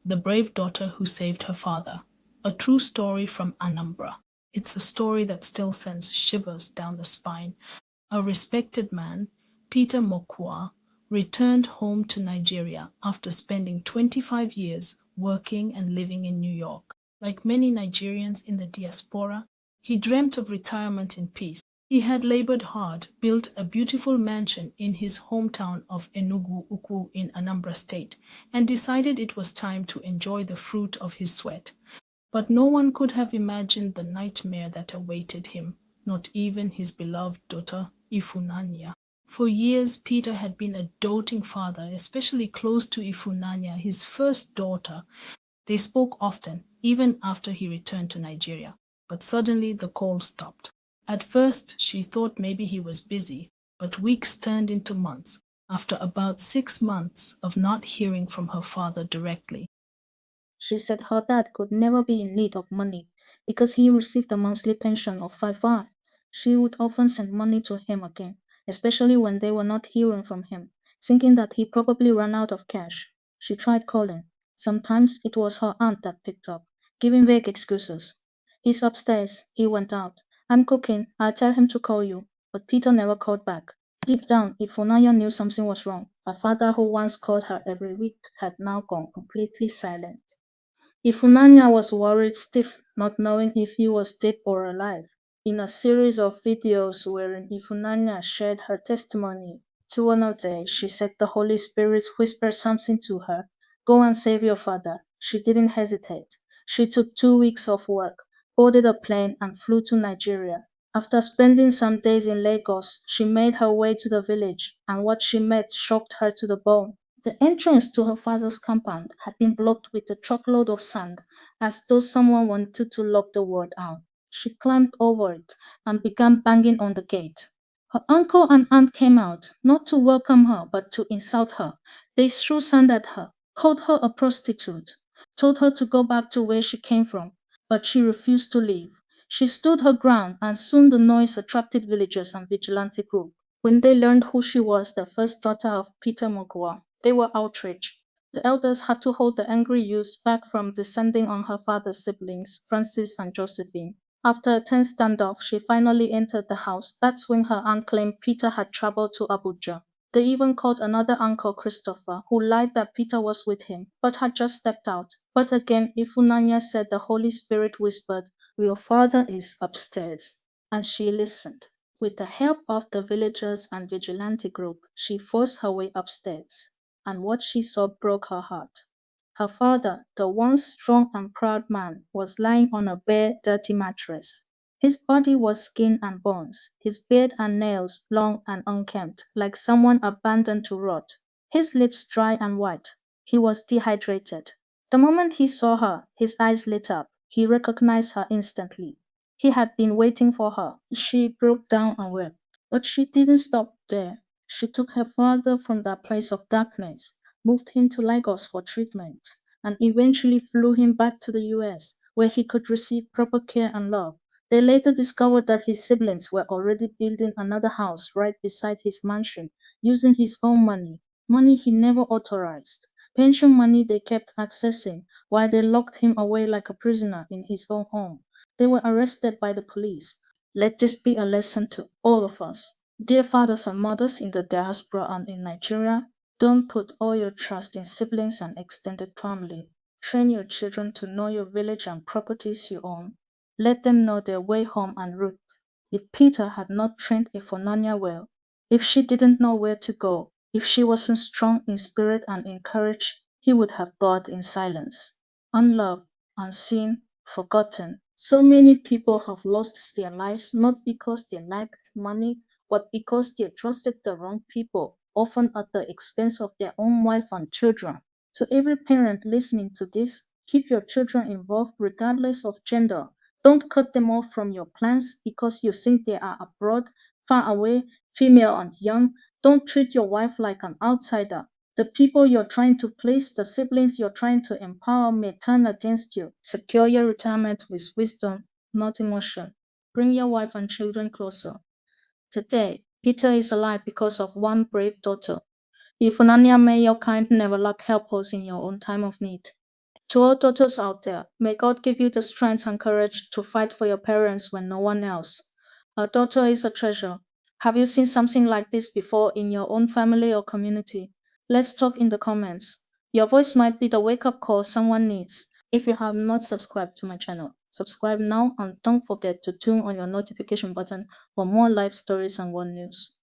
The Brave Daughter Who Saved Her Father, a true story from Anambra. It's a story that still sends shivers down the spine. A respected man, Peter Mokwa, returned home to Nigeria after spending 25 years working and living in New York. Like many Nigerians in the diaspora, he dreamt of retirement in peace. He had labored hard, built a beautiful mansion in his hometown of Enugu Ukwu in Anambra State, and decided it was time to enjoy the fruit of his sweat. But no one could have imagined the nightmare that awaited him, not even his beloved daughter, Ifunanya. For years, Peter had been a doting father, especially close to Ifunanya, his first daughter. They spoke often, even after he returned to Nigeria. But suddenly the call stopped. At first, she thought maybe he was busy, but weeks turned into months. After about 6 months of not hearing from her father directly, she said her dad could never be in need of money because he received a monthly pension of 5 She would often send money to him again, especially when they were not hearing from him, thinking that he probably ran out of cash. She tried calling. Sometimes it was her aunt that picked up, giving vague excuses. He's upstairs. He went out. I'm cooking. I'll tell him to call you. But Peter never called back. Deep down, Ifunanya knew something was wrong. Her father, who once called her every week, had now gone completely silent. Ifunanya was worried stiff, not knowing if he was dead or alive. In a series of videos wherein Ifunanya shared her testimony, to one of day she said the Holy Spirit whispered something to her. Go and save your father. She didn't hesitate. She took 2 weeks off work, boarded a plane and flew to Nigeria. After spending some days in Lagos, she made her way to the village, and what she met shocked her to the bone. The entrance to her father's compound had been blocked with a truckload of sand, as though someone wanted to lock the word out. She climbed over it and began banging on the gate. Her uncle and aunt came out, not to welcome her, but to insult her. They threw sand at her, called her a prostitute, told her to go back to where she came from, but she refused to leave. She stood her ground, and soon the noise attracted villagers and vigilante groups. When they learned who she was, the first daughter of Peter Mokwa, they were outraged. The elders had to hold the angry youth back from descending on her father's siblings, Francis and Josephine. After a tense standoff, she finally entered the house. That's when her aunt claimed Peter had traveled to Abuja. They even called another uncle, Christopher, who lied that Peter was with him, but had just stepped out. But again, Ifunanya said the Holy Spirit whispered, your father is upstairs. And she listened. With the help of the villagers and vigilante group, she forced her way upstairs, and what she saw broke her heart. Her father, the once strong and proud man, was lying on a bare, dirty mattress. His body was skin and bones, his beard and nails long and unkempt, like someone abandoned to rot, his lips dry and white. He was dehydrated. The moment he saw her, his eyes lit up. He recognized her instantly. He had been waiting for her. She broke down and wept. But she didn't stop there. She took her father from that place of darkness, moved him to Lagos for treatment, and eventually flew him back to the US, where he could receive proper care and love. They later discovered that his siblings were already building another house right beside his mansion, using his own money, money he never authorized, pension money they kept accessing while they locked him away like a prisoner in his own home. They were arrested by the police. Let this be a lesson to all of us. Dear fathers and mothers in the diaspora and in Nigeria, don't put all your trust in siblings and extended family. Train your children to know your village and properties you own. Let them know their way home and route. If Peter had not trained Efonania well, if she didn't know where to go, if she wasn't strong in spirit and encouraged, he would have died in silence, unloved, unseen, forgotten. So many people have lost their lives not because they lacked money, but because they trusted the wrong people, often at the expense of their own wife and children. To every parent listening to this, keep your children involved regardless of gender. Don't cut them off from your plans because you think they are abroad, far away, female and young. Don't treat your wife like an outsider. The people you're trying to place, the siblings you're trying to empower may turn against you. Secure your retirement with wisdom, not emotion. Bring your wife and children closer. Today, Peter is alive because of one brave daughter. If Unania, may your kind never lack helpers in your own time of need. To all daughters out there, may God give you the strength and courage to fight for your parents when no one else. A daughter is a treasure. Have you seen something like this before in your own family or community? Let's talk in the comments. Your voice might be the wake-up call someone needs. If you have not subscribed to my channel, subscribe now and don't forget to turn on your notification button for more live stories and world news.